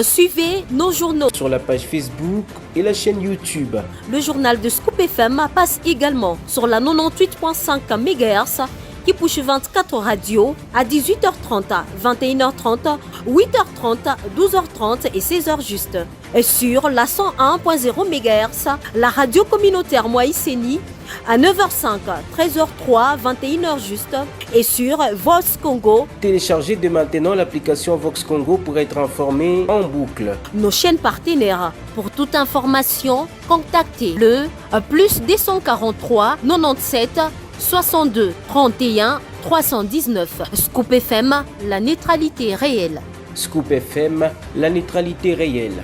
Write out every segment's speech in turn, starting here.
Suivez nos journaux sur la page Facebook et la chaîne YouTube. Le journal de Scoop FM passe également sur la 98.5 MHz qui push 24 radios à 18h30, 21h30, 8h30, 12h30 et 16h juste. Et sur la 101.0 MHz, la radio communautaire Moïseni à 9h05, 13h03, 21h juste et sur Vox Congo. Téléchargez dès maintenant l'application Vox Congo pour être informé en boucle. Nos chaînes partenaires. Pour toute information, contactez le plus 243 97 62 31 319. Scoop FM, la neutralité réelle. Scoop FM, la neutralité réelle.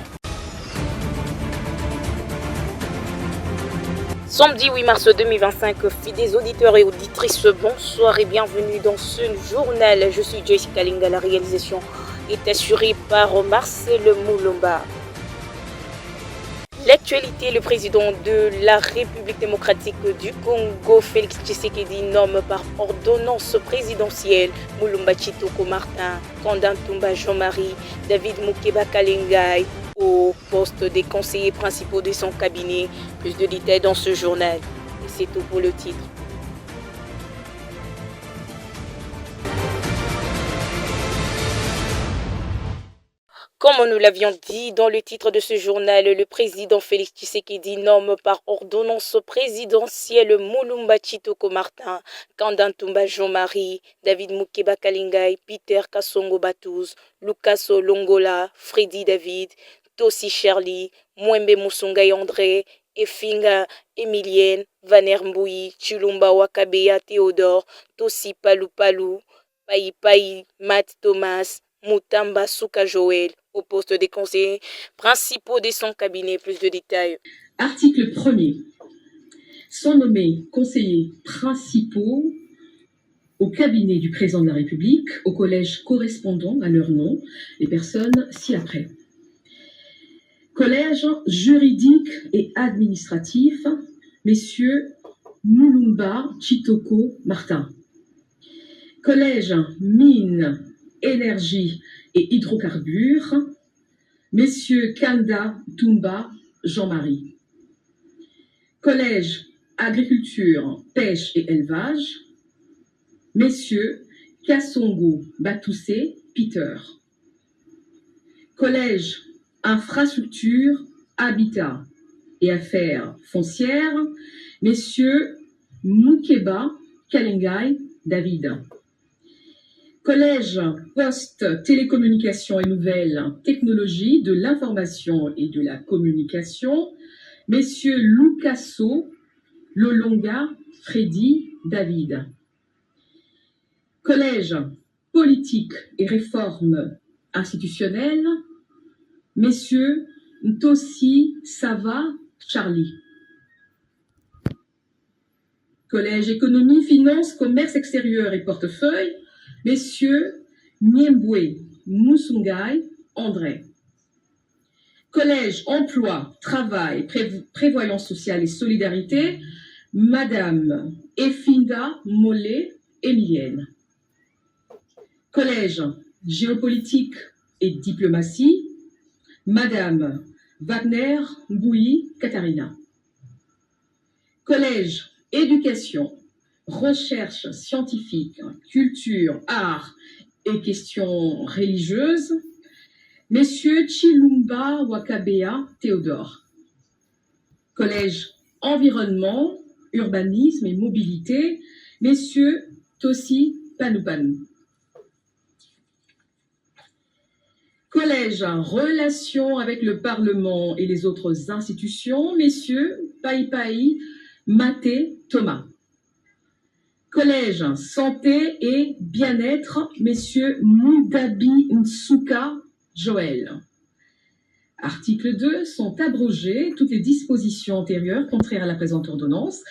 Samedi 8 mars 2025, fidèles auditeurs et auditrices, bonsoir et bienvenue dans ce journal. Je suis Joyce Kalinga, la réalisation est assurée par Marcel Moulomba. L'actualité, le président de la République démocratique du Congo, Félix Tshisekedi, nomme par ordonnance présidentielle Moulumba Tshitoko Martin, Kanda Ntumba Jean-Marie, David Mukeba Kalengai au poste des conseillers principaux de son cabinet. Plus de détails dans ce journal. Et c'est tout pour le titre. Comme nous l'avions dit dans le titre de ce journal, le président Félix Tshisekedi nomme par ordonnance présidentielle Moulumba Tshitoko Martin, Kanda Ntumba Jean-Marie, David Mukeba Kalengai, Peter Kasongo Batouz, Lucas Longola, Freddy David, Tossi Charlie, Mwembe Musungai André, Efinga Emilienne, Vaner Mboui, Chilumba Wakabeya Théodore, Tossi Palou Palou, Pai Pai Matt Thomas, Mutamba Souka Joël, au poste des conseillers principaux de son cabinet. Plus de détails. Article 1er. Sont nommés conseillers principaux au cabinet du président de la République, au collège correspondant à leur nom, les personnes ci-après. Collège juridique et administratif, messieurs Moulumba Tshitoko Martin. Collège mines, énergie et hydrocarbures, messieurs Kanda Ntumba Jean-Marie. Collège agriculture, pêche et élevage, messieurs Kasongo Batoussé Peter. Collège infrastructure, habitat et affaires foncières, messieurs Mukeba Kalengai David. Collège poste, télécommunications et nouvelles technologies de l'information et de la communication, messieurs Lucasso, Lolonga, Freddy, David. Collège politique et réforme institutionnelle, messieurs Ntossi Sava, Charlie. Collège économie, finance, commerce extérieur et portefeuille, messieurs Niembwe Musungai, André. Collège emploi, travail, prévoyance sociale et solidarité, madame Efinda Mollet, Emilienne. Collège géopolitique et diplomatie, madame Wagner Mboui, Katharina. Collège éducation, recherche scientifique, culture, art et questions religieuses, messieurs Chilumba Wakabeya Théodore. Collège environnement, urbanisme et mobilité, messieurs Tossi Panoupanou. Collège relations avec le Parlement et les autres institutions, messieurs Pai Pai Maté Thomas. Collège santé et bien-être, messieurs Mudabi Nsuka Joël. Article 2. Sont abrogées toutes les dispositions antérieures contraires à la présente ordonnance.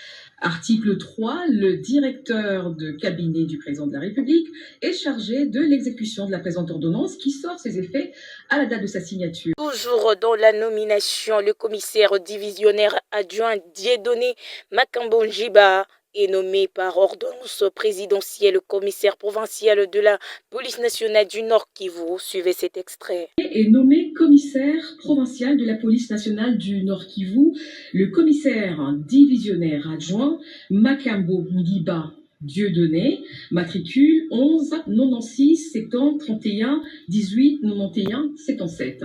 Article 3. Le directeur de cabinet du président de la République est chargé de l'exécution de la présente ordonnance qui sort ses effets à la date de sa signature. Toujours dans la nomination, le commissaire divisionnaire adjoint Dieudonné Makambo Njiba est nommé par ordonnance présidentielle commissaire provincial de la police nationale du Nord Kivu. Suivez cet extrait. Est nommé commissaire provincial de la police nationale du Nord Kivu, le commissaire divisionnaire adjoint Makambo Ndiba Dieudonné, matricule 11 96 70 31 18 91 77.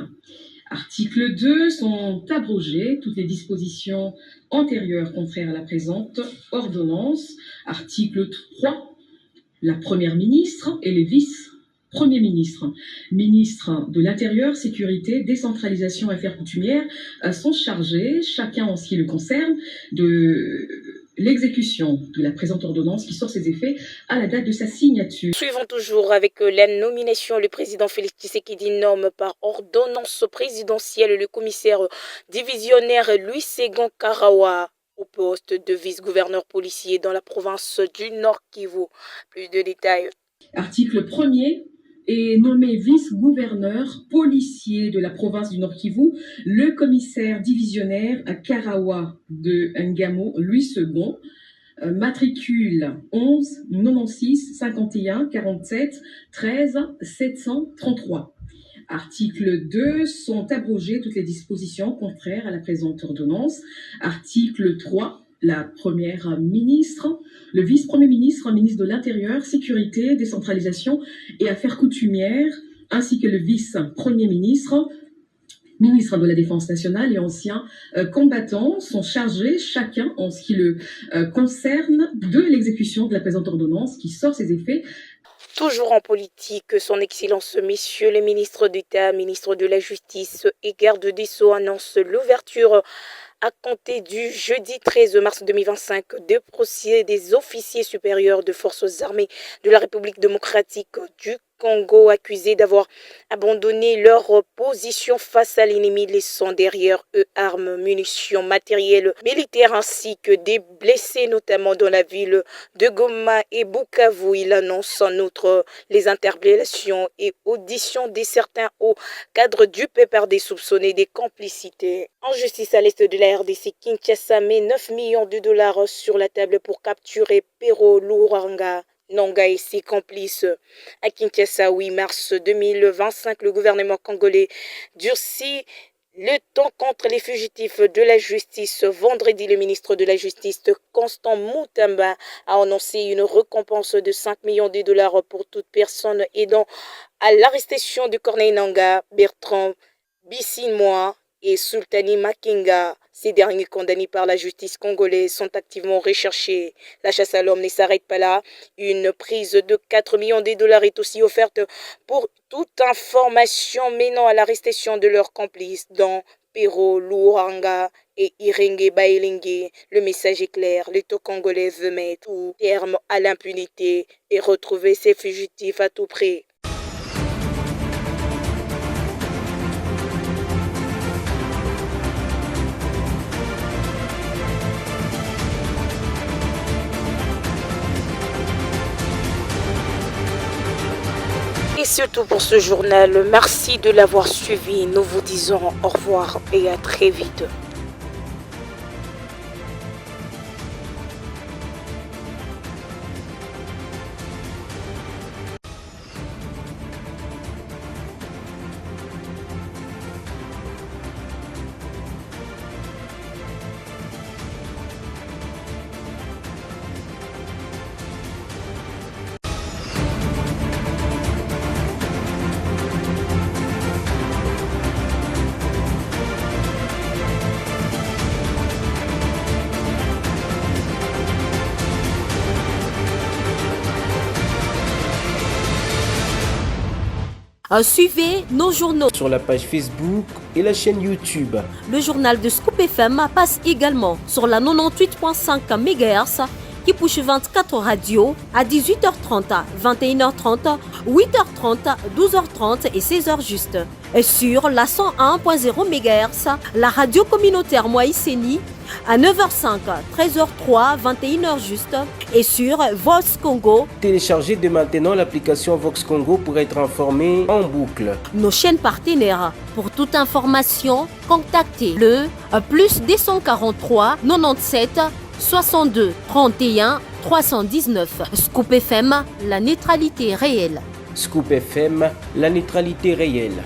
Article 2, sont abrogées toutes les dispositions antérieures contraires à la présente ordonnance. Article 3, la première ministre et les vice-premiers ministres, ministres de l'Intérieur, Sécurité, Décentralisation et Affaires coutumières sont chargés, chacun en ce qui le concerne, de l'exécution de la présente ordonnance qui sort ses effets à la date de sa signature. Suivons toujours avec la nomination. Le président Félix Tshisekedi nomme par ordonnance présidentielle le commissaire divisionnaire Louis Ségon Karawa au poste de vice-gouverneur policier dans la province du Nord Kivu. Plus de détails. Article 1er. Est nommé vice-gouverneur policier de la province du Nord Kivu, le commissaire divisionnaire à Karawa de Ngamo, Louis Second, matricule 11 96 51 47 13 733. Article 2, sont abrogées toutes les dispositions contraires à la présente ordonnance. Article 3, la première ministre, le vice-premier ministre, ministre de l'Intérieur, Sécurité, Décentralisation et Affaires coutumières, ainsi que le vice-premier ministre, ministre de la Défense nationale et anciens combattants sont chargés, chacun en ce qui le concerne, de l'exécution de la présente ordonnance qui sort ses effets. Toujours en politique, son Excellence, messieurs les ministres d'État, ministre de la Justice et garde des Sceaux annoncent l'ouverture à compter du jeudi 13 mars 2025 des procès des officiers supérieurs de forces armées de la République démocratique du Congo accusés d'avoir abandonné leur position face à l'ennemi, laissant derrière eux armes, munitions, matériel militaire ainsi que des blessés, notamment dans la ville de Goma et Bukavu. Il annonce en outre les interpellations et auditions de certains hauts cadres du PPRD soupçonnés des complicités. En justice à l'est de la RDC, Kinshasa met 9 millions de dollars sur la table pour capturer Pero Louranga Nonga et ses complices. À Kinshasa, 8 mars 2025, le gouvernement congolais durcit le temps contre les fugitifs de la justice. Vendredi, le ministre de la Justice, Constant Moutamba, a annoncé une récompense de 5 millions de dollars pour toute personne aidant à l'arrestation de Corneille Nangaa, Bertrand Bissimois et Sultani Makenga. Ces derniers, condamnés par la justice congolaise, sont activement recherchés. La chasse à l'homme ne s'arrête pas là. Une prise de 4 millions de dollars est aussi offerte pour toute information menant à l'arrestation de leurs complices dans Pero Louranga et Irenge Baelingue. Le message est clair, l'État congolais veut mettre terme à l'impunité et retrouver ses fugitifs à tout prix. Et c'est tout pour ce journal. Merci de l'avoir suivi. Nous vous disons au revoir et à très vite. Suivez nos journaux sur la page Facebook et la chaîne YouTube. Le journal de Scoop FM passe également sur la 98.5 MHz qui push 24 radios à 18h30, 21h30, 8h30, 12h30 et 16h juste. Et sur la 101.0 MHz, la radio communautaire Moïseni à 9h05, 13h03, 21h juste et sur Vox Congo. Téléchargez dès maintenant l'application Vox Congo pour être informé en boucle. Nos chaînes partenaires. Pour toute information, contactez le +243 97 62 31 319. Scoop FM, la neutralité réelle. Scoop FM, la neutralité réelle.